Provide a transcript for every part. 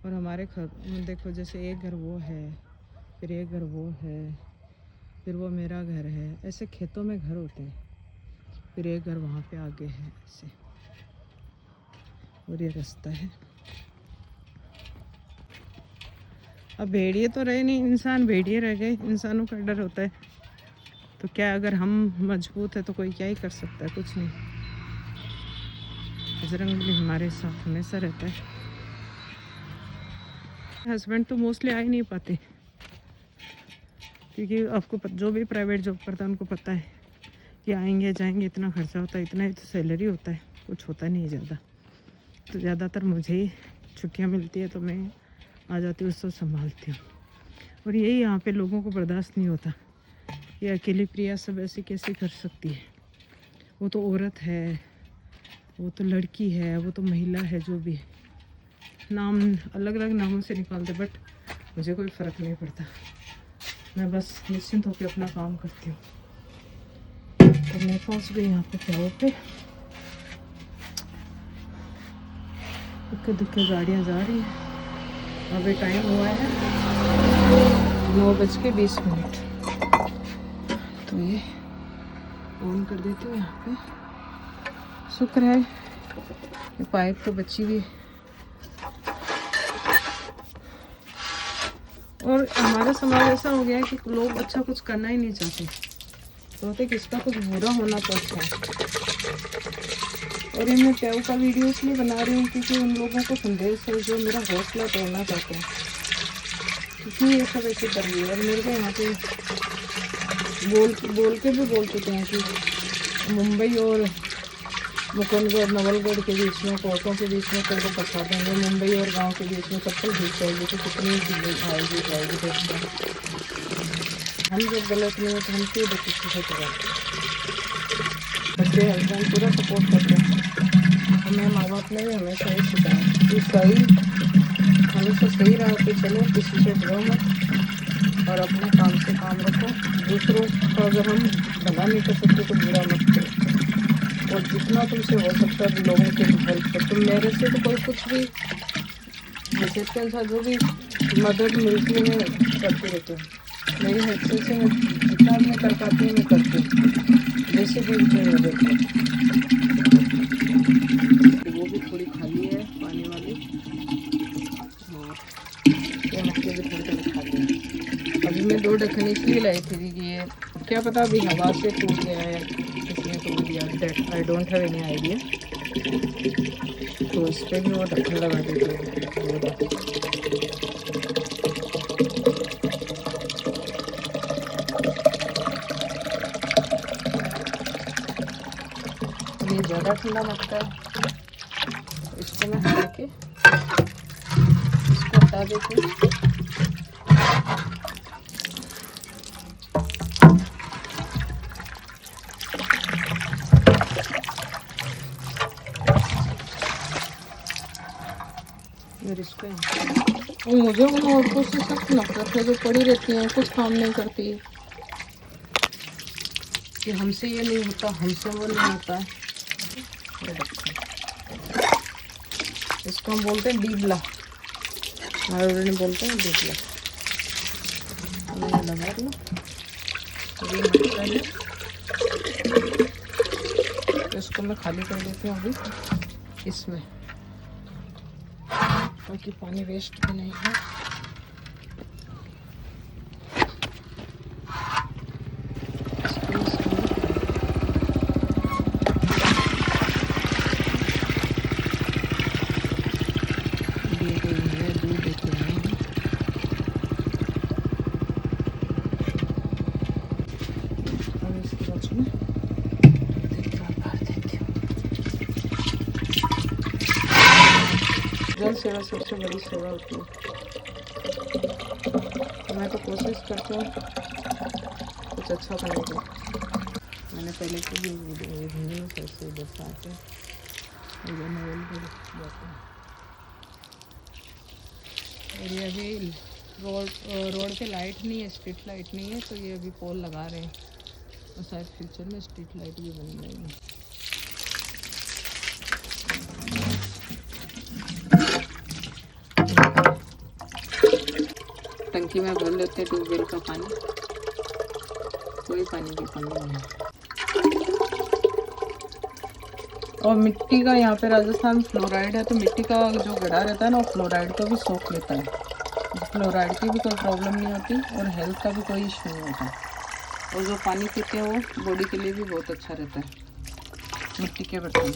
और हमारे घर देखो, जैसे एक घर वो है, फिर एक घर वो है, फिर वो मेरा घर है, ऐसे खेतों में घर होते हैं। फिर एक घर वहाँ पे आगे है ऐसे, और ये रास्ता है। अब भेड़िए तो रहे नहीं, इंसान भेड़िए रह गए। इंसानों का डर होता है तो क्या, अगर हम मजबूत है तो कोई क्या ही कर सकता है, कुछ नहीं। बजरंगबली हमारे साथ हमेशा रहता है। हस्बैंड तो मोस्टली आ ही नहीं पाते, क्योंकि आपको जो भी प्राइवेट जॉब करता है उनको पता है कि आएंगे जाएंगे, इतना खर्चा होता है, इतना ही तो सैलरी होता है, कुछ होता नहीं है ज़्यादा। तो ज़्यादातर मुझे ही छुट्टियाँ मिलती है तो मैं आ जाती हूँ, उसको संभालती हूँ। और यही यहाँ पे लोगों को बर्दाश्त नहीं होता, ये अकेली प्रिया सब ऐसे कैसे कर सकती है। वो तो औरत है, वो तो लड़की है, वो तो महिला है, जो भी है। नाम अलग अलग नामों से निकालते, बट मुझे कोई फ़र्क नहीं पड़ता। मैं बस निश्चिंत होकर अपना काम करती हूँ। तो मैं पहुँच गई यहाँ पे प्याऊ पे। इक्के दुक्के गाड़ियाँ जा रही हैं। अभी टाइम हुआ है 9:20। तो ये ऑन कर देती हूँ यहाँ पे। शुक्र है ये पाइप तो बची हुई है। और हमारा समाज ऐसा हो गया है कि लोग अच्छा कुछ करना ही नहीं चाहते, सोचते किसका कुछ बुरा होना तो अच्छा है। और ये मैं प्याऊ का वीडियो इसलिए बना रही हूँ क्योंकि उन लोगों को संदेश है जो मेरा हौसला तोड़ना चाहते हैं, इसलिए ये सब ऐसे कर रही है। और मेरे को यहाँ पे बोल के भी बोल चुके हैं कि मुंबई और मुकुंदगढ़ नवलगढ़ के बीच में, कोर्टों के बीच में तेरे को फंसा देंगे। मुंबई और गांव के बीच में चप्पल घिस जाएगी तो कितनी आएगी जाएगी। देखते हैं हम जब गलत नहीं है तो हम क्यों किसी से करें। बच्चे हस्बैंड पूरा सपोर्ट करते हैं। हमें माँ बाप ने भी हमेशा ही सिखाया कि सही हमेशा सही राह पे चलो, किसी से डरो मत और अपने काम से काम रखो। दूसरों का अगर हम भला नहीं कर सकते तो बुरा मत करो, और जितना तुमसे हो सकता है लोगों की हेल्प कर। तुम मेरे से तो कोई कुछ भी जैसे के अनुसार जो भी मदद मिलती है मैं करती रहती हूँ। मेरी हैसियत से मैं जितना मैं कर पाती हूँ मैं करती हूँ, जैसे भी मदद है। वो भी थोड़ी खाली है पानी वाली, और ये मक्के भी थोड़ी खाली है। अभी मैं 2 ढक्कन इसलिए लाई थी कि ये क्या पता अभी हवा से टूट गया है, इसलिए टूट गया। That I don't have any idea. तो इस पर भी वो ढक्कन लगा देते हैं। ये ज़्यादा ठंडा लगता है, इसको मैं हटा के इसको हटा देती हूँ। इसको मुझे उन औरतों से सख्त नफरत है जो पड़ी रहती हैं, कुछ काम नहीं करती, कि हमसे ये नहीं होता, हमसे वो नहीं होता है। इसको हम बोलते हैं डीबला, हमारे ने बोलते हैं डीबला। ये लगा लो, तो इसको मैं खाली कर देती हूँ अभी इसमें, ताकि पानी वेस्ट भी नहीं है। जल सेवा सबसे बड़ी सेवा होती है। मैं तो कोशिश करती हूँ कुछ अच्छा करने की। मैंने पहले से भी वीडियो कैसे दर्शाते और ये अभी रोड पे लाइट नहीं है, स्ट्रीट लाइट नहीं है, तो ये अभी पोल लगा रहे हैं और शायद फ्यूचर में स्ट्रीट लाइट भी बन जाएगी। टंकी में भर लेते ट्यूबवेल का पानी, कोई पानी की कमी नहीं है। और मिट्टी का यहाँ पे राजस्थान फ्लोराइड है, तो मिट्टी का जो गड्ढा रहता है ना, वो फ्लोराइड को भी सोख लेता है। फ्लोराइड की भी कोई प्रॉब्लम नहीं होती और हेल्थ का भी कोई इशू नहीं होता। और जो पानी पीते हैं वो बॉडी के लिए भी बहुत अच्छा रहता है। मिट्टी के बर्तन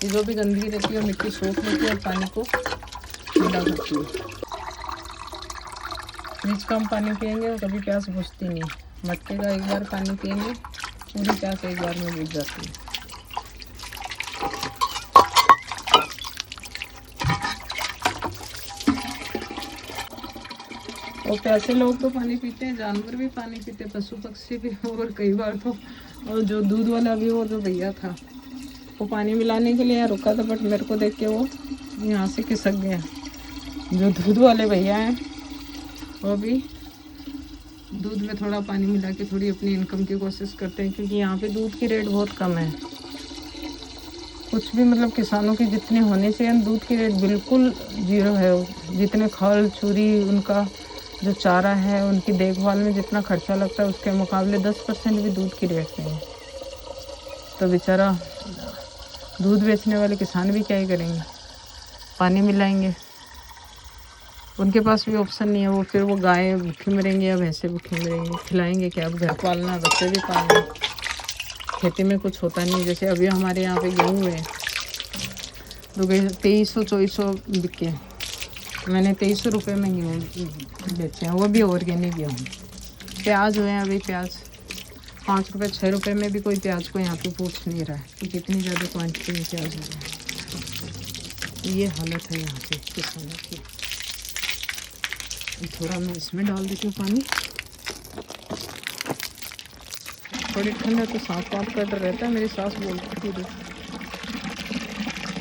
ये जो भी गंदगी रहती है मिट्टी सोख लेती है और पानी को ठंडा करती है। फ्रिज का हम पानी पियेंगे और कभी प्यास बुझती नहीं। मटके का एक बार पानी पियेंगे, पूरी प्यास एक बार में बुझ जाती है। और प्यासे लोग तो पानी पीते हैं, जानवर भी पानी पीते हैं, पशु पक्षी भी। और कई बार तो और जो दूध वाला भी, वो जो भैया था वो पानी मिलाने के लिए यहाँ रुका था, बट मेरे को देख के वो यहाँ से खिसक गया। जो दूध वाले भैया हैं वो भी दूध में थोड़ा पानी मिला के थोड़ी अपनी इनकम की कोशिश करते हैं, क्योंकि यहाँ पे दूध की रेट बहुत कम है। कुछ भी मतलब किसानों की जितने होने चाहिए, दूध की रेट बिल्कुल ज़ीरो है। जितने खल चूरी उनका जो चारा है, उनकी देखभाल में जितना खर्चा लगता है, उसके मुकाबले 10% भी दूध की रेट नहीं है। तो बेचारा दूध बेचने वाले किसान भी क्या ही करेंगे, पानी मिलाएंगे। उनके पास भी ऑप्शन नहीं है। वो फिर वो गाय भूखी मरेंगे या भैंसे भूखी मरेंगे, खिलाएंगे क्या? अब घर पालना, बच्चे भी पालना, खेती में कुछ होता नहीं। जैसे अभी हमारे यहाँ पे गेहूँ है, तो 2300-2400 बिके। मैंने 2300 रुपये में गेहूँ बेचे हैं, वो भी ऑर्गेनिक गेहूँ। प्याज हुए हैं, अभी प्याज 5 रुपये 6 रुपये में भी कोई प्याज को यहाँ पे पूछ नहीं रहा है, क्योंकि इतनी ज़्यादा क्वांटिटी में प्याज हो रहा है। ये हालत है यहाँ पे किसानों की। थोड़ा मैं इसमें डाल देती हूँ पानी। थोड़ी ठंड है तो सांप वाप का डर रहता है। मेरी सास बोलती थी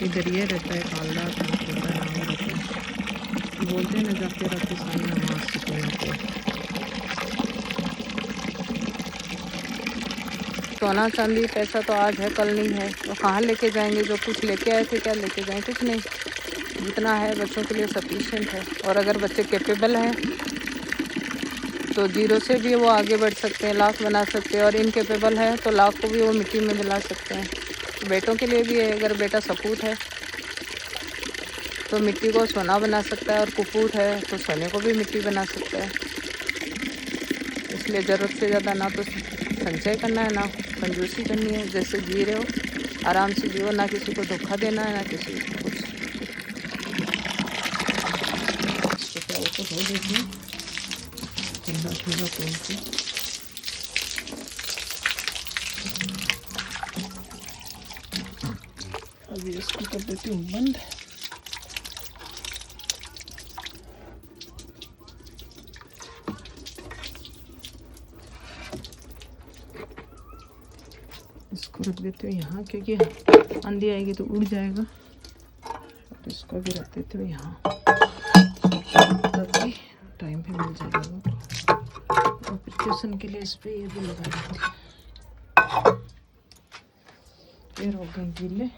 इधर ये रहता है काला सांप रहता है, नाम रहता है। बोलते हैं ना, जाते रहते सामने नमाज के टाइम पे। सोना चांदी पैसा तो आज है कल नहीं है, तो कहाँ लेके जाएंगे? जो कुछ लेके आए थे क्या लेके जाएं? कुछ नहीं। जितना है बच्चों के लिए सफिशिएंट है। और अगर बच्चे कैपेबल हैं तो 0 से भी वो आगे बढ़ सकते हैं, लाख बना सकते हैं। और इनकेपेबल है तो लाख को भी वो मिट्टी में मिला सकते हैं। बेटों के लिए भी है, अगर बेटा सपूत है तो मिट्टी को सोना बना सकता है, और कुपूत है तो सोने को भी मिट्टी बना सकता है। इसलिए ज़रूरत से ज़्यादा ना तो संचय करना है, ना कंजूसी करनी है। जैसे जी रहे हो आराम से जियो, ना किसी को धोखा देना है, ना किसी को कुछ। इसको धो दीजिए ठंडा ठंडा खोल के। अभी इसको कर देती हूँ बंद। इसको रख देते हो यहाँ, क्योंकि आंधी आएगी तो उड़ जाएगा। और इसको भी रख देते हो यहाँ, ताकि टाइम पे मिल जाएगा। और प्रिकॉशन के लिए इस पर ये भी लगा देते हैं। फिर हो गए गीले।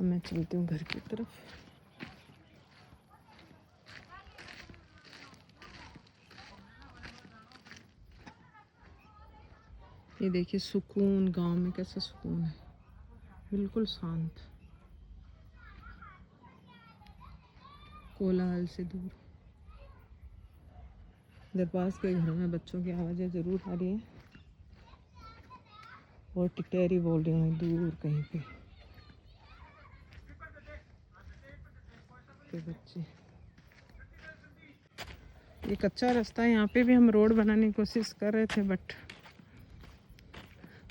मैं चलती हूँ घर की तरफ। ये देखिए सुकून, गांव में कैसा सुकून है, बिल्कुल शांत, कोलाहल से दूर। इधर पास के घर में बच्चों की आवाज़ें ज़रूर आ रही हैं, और टिटेरी बोल रही हूँ दूर कहीं पे बच्चे। ये कच्चा रास्ता है, यहाँ पे भी हम रोड बनाने की कोशिश कर रहे थे, बट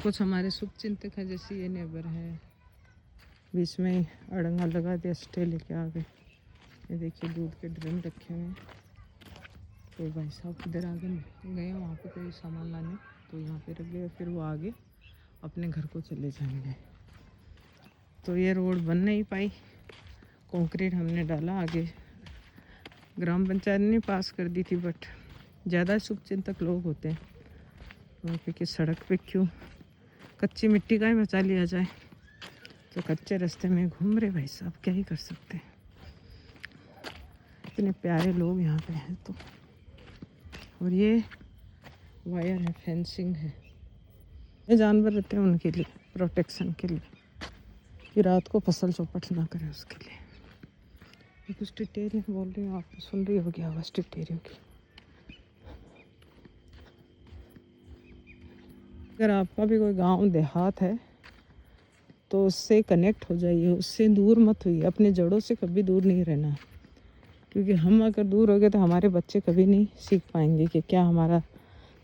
कुछ हमारे शुभचिंतक है, जैसे ये नेबर है, बीच में अड़ंगा लगा दिया, स्टे लेके आ गए। ये देखिए दूध के ड्रम रखे हुए हैं। तो भाई साहब इधर आगे गए वहाँ पे कोई सामान लाने, तो यहाँ पे रख गए, फिर वो आगे अपने घर को चले जाएंगे। तो ये रोड बन नहीं पाई, कंक्रीट हमने डाला आगे, ग्राम पंचायत ने पास कर दी थी, बट ज़्यादा शुभचिंतक लोग होते हैं वहाँ पे कि सड़क पे क्यों कच्ची मिट्टी का ही बचा लिया जाए, तो कच्चे रास्ते में घूम रहे भाई साहब, क्या ही कर सकते हैं। इतने प्यारे लोग यहाँ पे हैं तो। और ये वायर है, फेंसिंग है, ये जानवर रहते हैं उनके लिए, प्रोटेक्शन के लिए, कि रात को फसल चौपट ना करे उसके लिए। ये कुछ टिटेरी बोल रही हूँ, आप सुन रही होगी आवाज़ टिटेरियों की। अगर आपका भी कोई गांव देहात है तो उससे कनेक्ट हो जाइए, उससे दूर मत होइए, अपने जड़ों से कभी दूर नहीं रहना। क्योंकि हम अगर दूर हो गए तो हमारे बच्चे कभी नहीं सीख पाएंगे कि क्या हमारा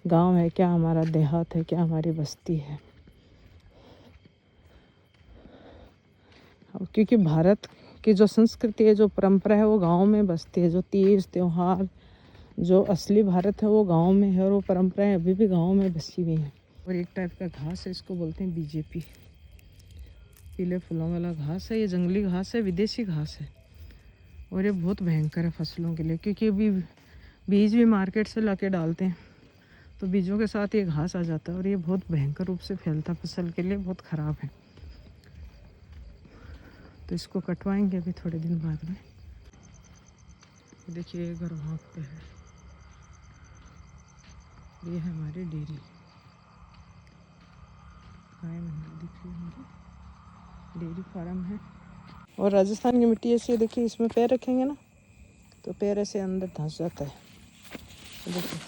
गांव है, क्या हमारा देहात है, क्या हमारी बस्ती है। क्योंकि भारत की जो संस्कृति है, जो परंपरा है, वो गांव में बसती है। जो तीज त्योहार, जो असली भारत है वो गांव में है, और वो परंपराएं अभी भी गांव में बसी हुई हैं। और एक टाइप का घास है, इसको बोलते हैं बीजेपी, पीले फूलों वाला घास है। ये जंगली घास है, विदेशी घास है, और ये बहुत भयंकर है फसलों के लिए। क्योंकि अभी बीज भी मार्केट से ला के डालते हैं, तो बीजों के साथ ये घास आ जाता है, और ये बहुत भयंकर रूप से फैलता फसल के लिए, बहुत ख़राब है। तो इसको कटवाएंगे अभी थोड़े दिन बाद में। देखिए ये घर वहाँ पे है, ये है हमारी डेयरी, गाय मंडी दिख रही होंगी, डेयरी फार्म है। और राजस्थान की मिट्टी ऐसी है, देखिए इसमें पैर रखेंगे ना तो पैर ऐसे अंदर धंस जाता है। देखिए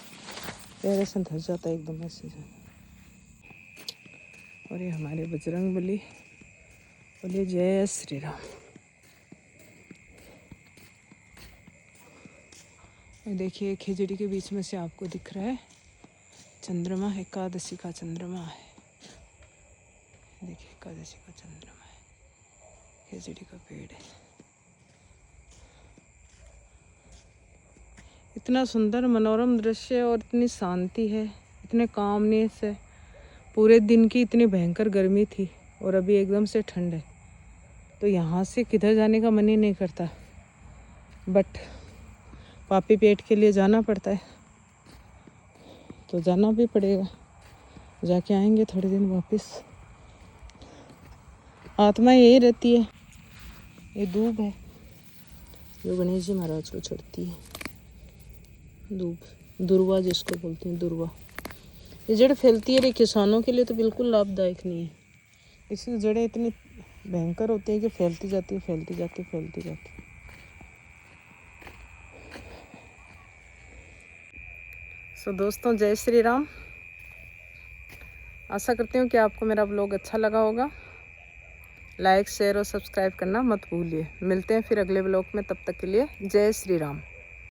पैर ऐसे धंस जाता है एकदम ऐसे। और ये हमारे बजरंग बली, बोलिए जय श्री राम। देखिए खिचड़ी के बीच में से आपको दिख रहा है चंद्रमा, एकादशी का चंद्रमा है। देखिए एकादशी का चंद्रमा है, खिचड़ी का पेड़ है। इतना सुंदर मनोरम दृश्य और इतनी शांति है, इतने कामनेस है। पूरे दिन की इतनी भयंकर गर्मी थी और अभी एकदम से ठंड है, तो यहाँ से किधर जाने का मन ही नहीं करता, बट पापी पेट के लिए जाना पड़ता है, तो जाना भी पड़ेगा। जाके आएंगे थोड़े दिन वापस। आत्मा यही रहती है। ये दूब है जो गणेश जी महाराज को चढ़ती है, दूब, दुर्वा जिसको बोलते हैं, दुर्वा। ये जड़ फैलती है, किसानों के लिए तो बिल्कुल लाभदायक नहीं है। इसकी जड़ें इतनी भयंकर होती है कि फैलती जाती है, फैलती जाती है, फैलती जाती है। सो दोस्तों जय श्री राम। आशा करती हूँ कि आपको मेरा ब्लॉग अच्छा लगा होगा। लाइक शेयर और सब्सक्राइब करना मत भूलिए। मिलते हैं फिर अगले ब्लॉग में, तब तक के लिए जय श्री राम।